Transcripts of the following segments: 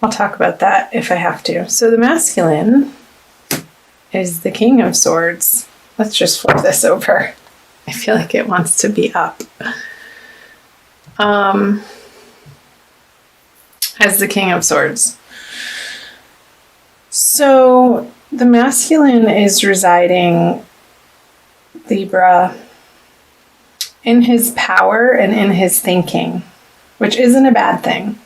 I'll talk about that if I have to. So the masculine is the King of Swords. Let's just flip this over. I feel like it wants to be up. As the King of Swords. So the masculine is residing, Libra, in his power and in his thinking, which isn't a bad thing.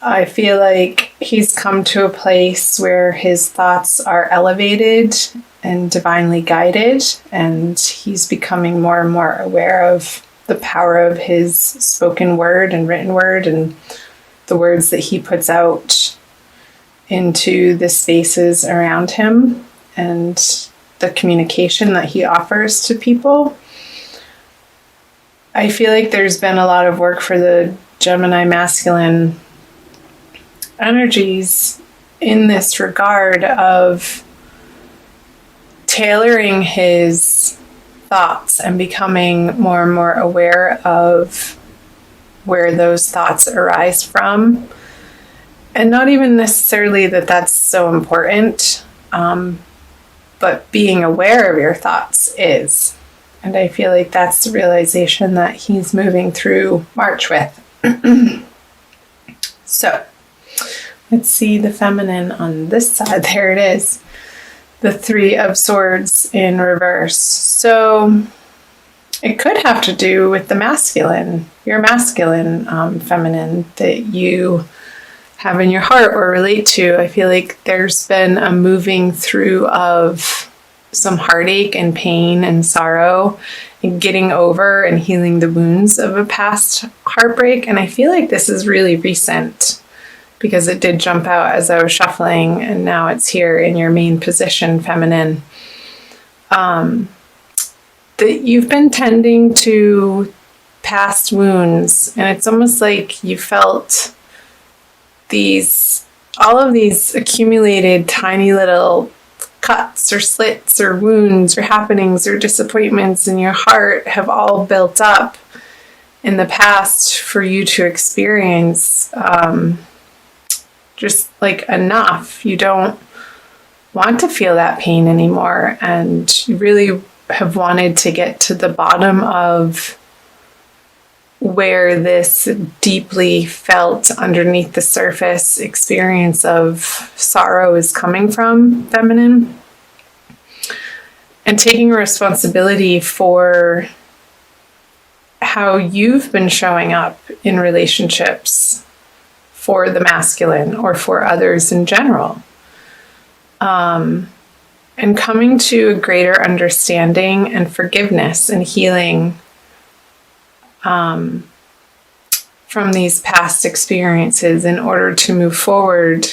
I feel like he's come to a place where his thoughts are elevated and divinely guided, and he's becoming more and more aware of the power of his spoken word and written word and the words that he puts out into the spaces around him and the communication that he offers to people. I feel like there's been a lot of work for the Gemini masculine energies in this regard of tailoring his thoughts and becoming more and more aware of where those thoughts arise from. And not even necessarily that that's so important, but being aware of your thoughts is. And I feel like that's the realization that he's moving through March with. So, let's see the feminine on this side. There it is. The Three of Swords in reverse. So, it could have to do with the masculine, your masculine feminine that you have in your heart or relate to. I feel like there's been a moving through of some heartache and pain and sorrow and getting over and healing the wounds of a past heartbreak. And I feel like this is really recent because it did jump out as I was shuffling, and now it's here in your main position, feminine. That you've been tending to past wounds, and it's almost like you felt all of these accumulated tiny little cuts or slits or wounds or happenings or disappointments in your heart have all built up in the past for you to experience just like enough. You don't want to feel that pain anymore, and you really have wanted to get to the bottom of where this deeply felt underneath the surface experience of sorrow is coming from, feminine. And taking responsibility for how you've been showing up in relationships for the masculine or for others in general. And coming to a greater understanding and forgiveness and healing from these past experiences in order to move forward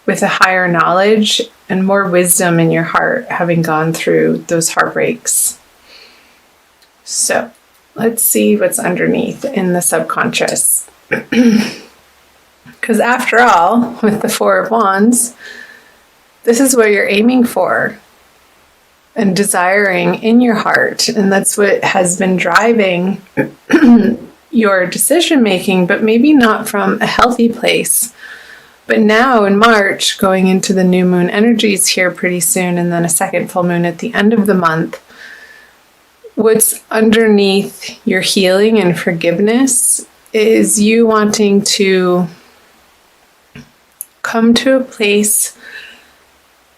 with a higher knowledge and more wisdom in your heart, having gone through those heartbreaks. So let's see what's underneath in the subconscious. Because after all, with the Four of Wands, this is what you're aiming for and desiring in your heart. And that's what has been driving your decision making, but maybe not from a healthy place. But now in March, going into the new moon energies here pretty soon, and then a second full moon at the end of the month, what's underneath your healing and forgiveness is you wanting to come to a place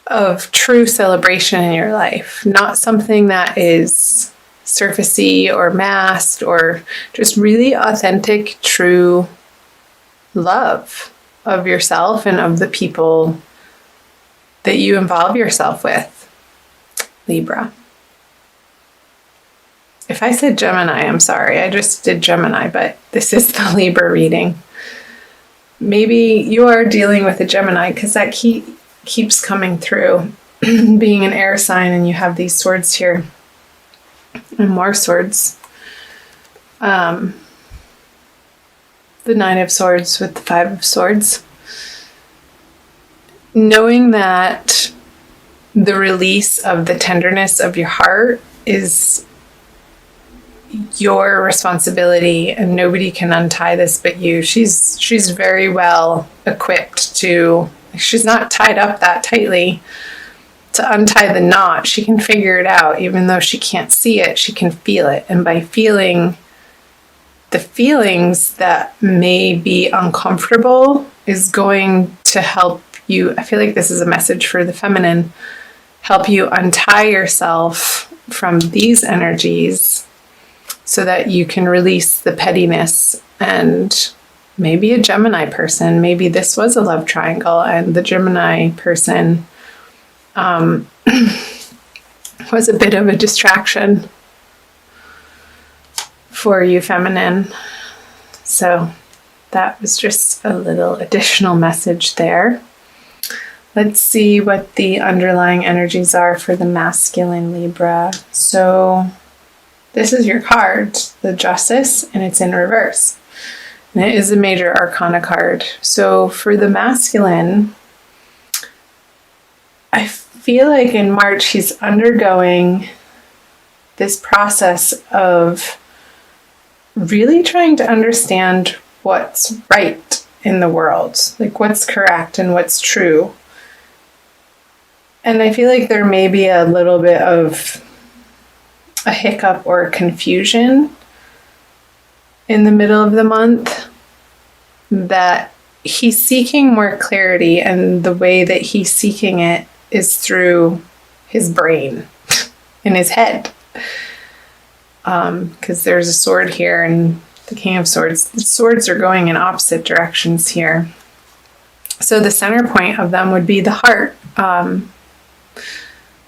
of true celebration in your life, not something that is surfacey or masked, or just really authentic, true love of yourself and of the people that you involve yourself with, Libra. If I said Gemini, I'm sorry. I just did Gemini, but this is the Libra reading. Maybe you are dealing with a Gemini because that keeps coming through. Being an air sign, and you have these swords here and more swords. The Nine of Swords with the Five of Swords. Knowing that the release of the tenderness of your heart is your responsibility, and nobody can untie this but you. She's very well equipped to, she's not tied up that tightly to untie the knot. She can figure it out. Even though she can't see it, she can feel it. And by feeling the feelings that may be uncomfortable is going to help you. I feel like this is a message for the feminine. Help you untie yourself from these energies so that you can release the pettiness. And maybe a Gemini person, maybe this was a love triangle and the Gemini person was a bit of a distraction for you, feminine. So that was just a little additional message there. Let's see what the underlying energies are for the masculine Libra. So this is your card, the Justice, and it's in reverse. And it is a major arcana card. So for the masculine, I feel like in March he's undergoing this process of really trying to understand what's right in the world, like what's correct and what's true. And I feel like there may be a little bit of a hiccup or confusion in the middle of the month, that he's seeking more clarity, and the way that he's seeking it is through his brain, in his head. Because there's a sword here and the King of Swords. The swords are going in opposite directions here. So the center point of them would be the heart.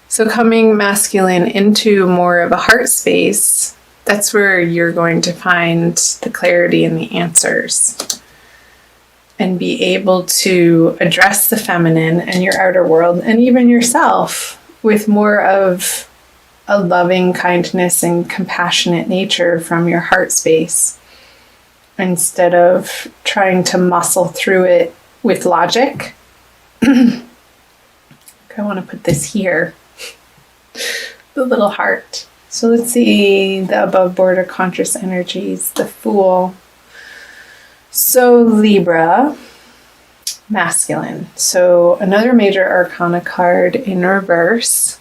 So coming masculine into more of a heart space, that's where you're going to find the clarity and the answers, and be able to address the feminine and your outer world, and even yourself, with more of a loving kindness and compassionate nature from your heart space, instead of trying to muscle through it with logic. I want to put this here, the little heart. So let's see the above border conscious energies, the Fool. So Libra, masculine. So another major arcana card in reverse.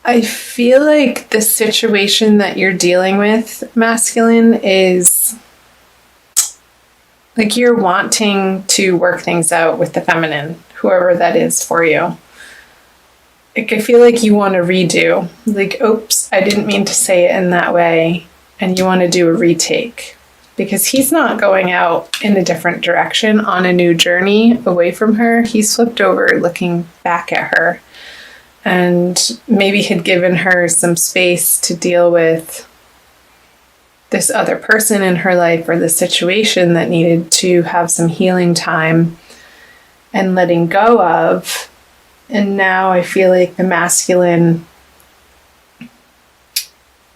I feel like the situation that you're dealing with, masculine, is like you're wanting to work things out with the feminine, whoever that is for you. Like, I feel like you want to redo. Like, oops, I didn't mean to say it in that way. And you want to do a retake. Because he's not going out in a different direction on a new journey away from her. He's flipped over looking back at her. And maybe had given her some space to deal with this other person in her life, or the situation that needed to have some healing time and letting go of. And now I feel like the masculine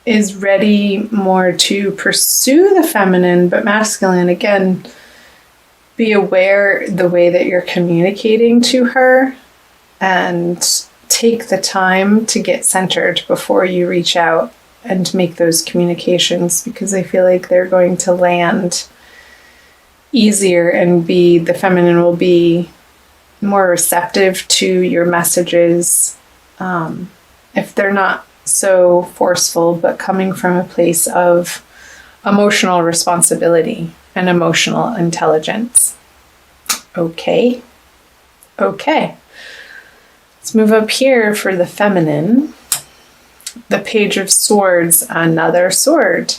is ready more to pursue the feminine, but masculine, again, be aware the way that you're communicating to her, and take the time to get centered before you reach out and make those communications, because I feel like they're going to land easier, and the feminine will be more receptive to your messages, if they're not so forceful, but coming from a place of emotional responsibility and emotional intelligence. Okay. Let's move up here for the feminine. The Page of Swords, another sword.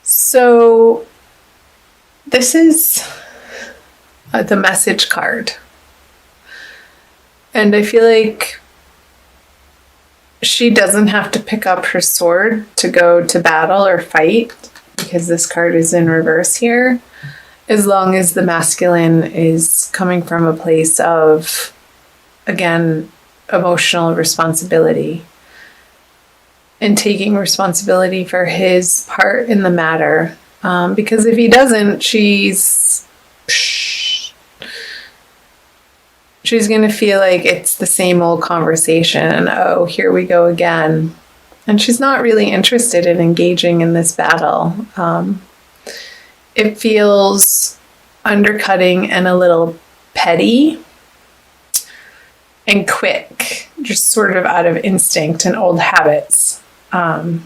So this is the message card. And I feel like she doesn't have to pick up her sword to go to battle or fight, because this card is in reverse here, as long as the masculine is coming from a place of, again, emotional responsibility and taking responsibility for his part in the matter. Because if he doesn't, she's She's going to feel like it's the same old conversation and, oh, here we go again. And she's not really interested in engaging in this battle. It feels undercutting and a little petty and quick, just sort of out of instinct and old habits. But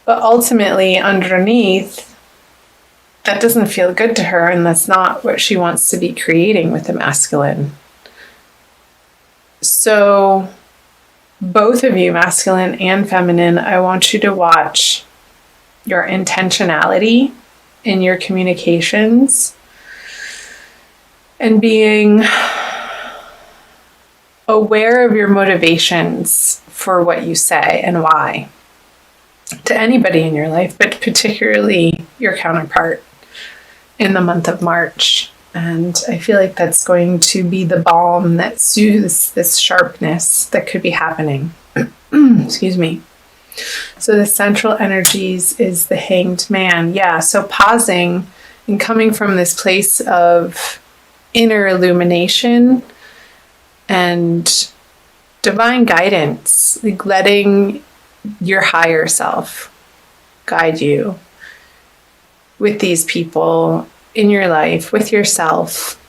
ultimately, underneath, that doesn't feel good to her, and that's not what she wants to be creating with the masculine. So, both of you, masculine and feminine, I want you to watch your intentionality in your communications and being aware of your motivations for what you say and why to anybody in your life, but particularly your counterpart in the month of March. And I feel like that's going to be the balm that soothes this sharpness that could be happening. Excuse me. So the central energies is the Hanged Man. Yeah, so pausing and coming from this place of inner illumination and divine guidance, like letting your higher self guide you with these people in your life, with yourself,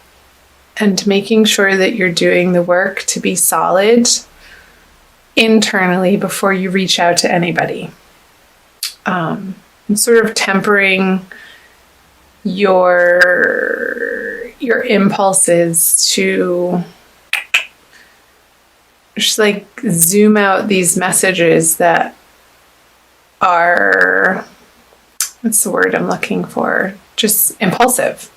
and making sure that you're doing the work to be solid internally before you reach out to anybody. And sort of tempering your impulses to just like zoom out these messages that are, what's the word I'm looking for? Just impulsive,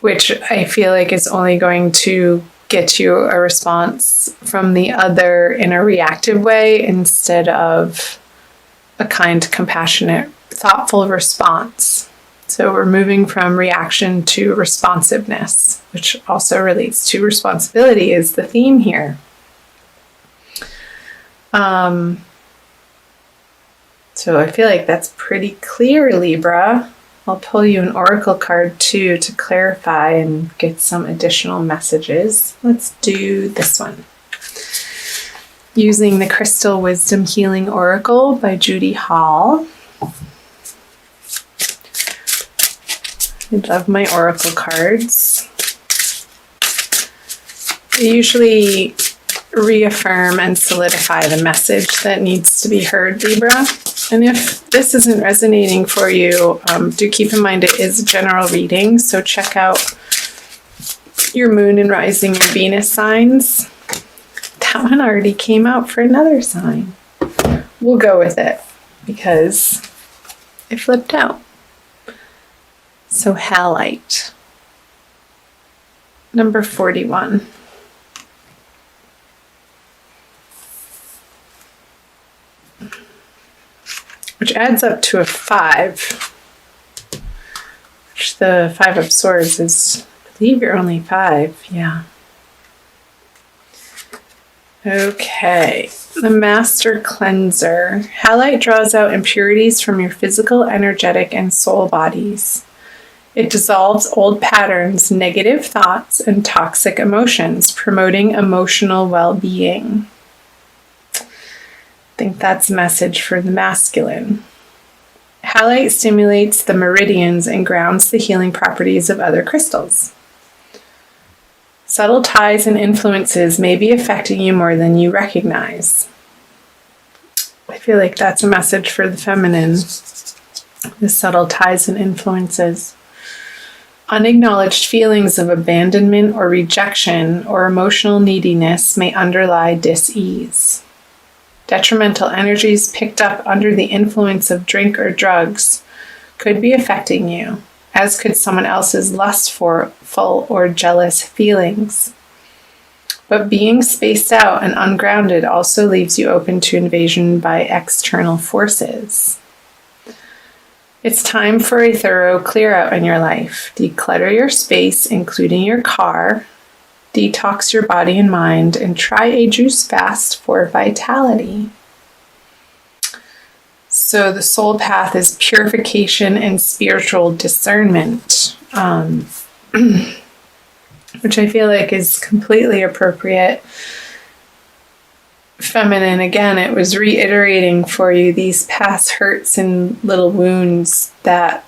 which I feel like is only going to get you a response from the other in a reactive way instead of a kind, compassionate, thoughtful response. So we're moving from reaction to responsiveness, which also relates to responsibility, is the theme here. So I feel like that's pretty clear, Libra. I'll pull you an oracle card too to clarify and get some additional messages. Let's do this one. Using the Crystal Wisdom Healing Oracle by Judy Hall. I love my oracle cards. They usually reaffirm and solidify the message that needs to be heard, Libra. And if this isn't resonating for you, do keep in mind it is a general reading, so check out your moon and rising and Venus signs. That one already came out for another sign. We'll go with it because it flipped out. So halite, number 41. Which adds up to a 5, which the 5 of Swords is, I believe you're only 5, yeah. Okay, the Master Cleanser. Halite draws out impurities from your physical, energetic, and soul bodies. It dissolves old patterns, negative thoughts, and toxic emotions, promoting emotional well-being. I think that's a message for the masculine. Halite stimulates the meridians and grounds the healing properties of other crystals. Subtle ties and influences may be affecting you more than you recognize. I feel like that's a message for the feminine. The subtle ties and influences. Unacknowledged feelings of abandonment or rejection or emotional neediness may underlie dis-ease. Detrimental energies picked up under the influence of drink or drugs could be affecting you, as could someone else's lustful or jealous feelings. But being spaced out and ungrounded also leaves you open to invasion by external forces. It's time for a thorough clear out in your life. Declutter your space, including your car. Detox your body and mind, and try a juice fast for vitality. So the soul path is purification and spiritual discernment. which I feel like is completely appropriate. Feminine, again, it was reiterating for you these past hurts and little wounds that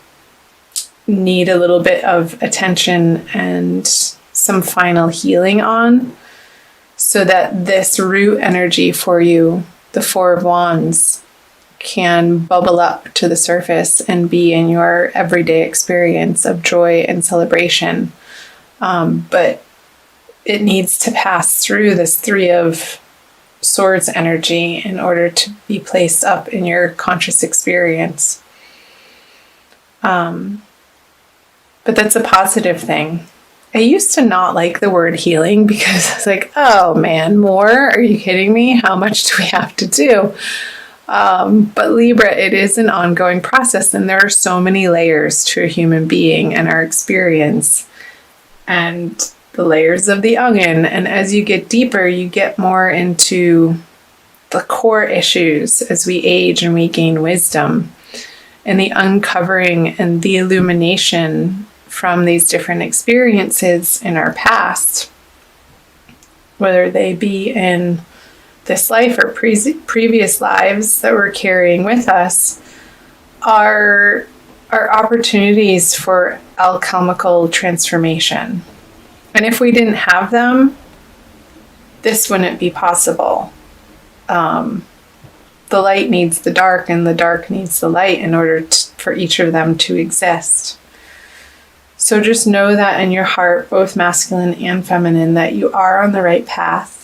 need a little bit of attention and some final healing on, so that this root energy for you, the Four of Wands, can bubble up to the surface and be in your everyday experience of joy and celebration. But it needs to pass through this Three of Swords energy in order to be placed up in your conscious experience. But that's a positive thing. I used to not like the word healing because it's like, oh man, more? Are you kidding me? How much do we have to do? But Libra, it is an ongoing process, and there are so many layers to a human being and our experience, and the layers of the onion. And as you get deeper, you get more into the core issues as we age and we gain wisdom, and the uncovering and the illumination from these different experiences in our past, whether they be in this life or previous lives that we're carrying with us, are opportunities for alchemical transformation. And if we didn't have them, this wouldn't be possible. The light needs the dark, and the dark needs the light in order for each of them to exist. So just know that in your heart, both masculine and feminine, that you are on the right path.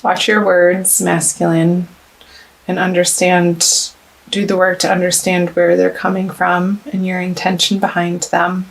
Watch your words, masculine, and understand, do the work to understand where they're coming from and your intention behind them.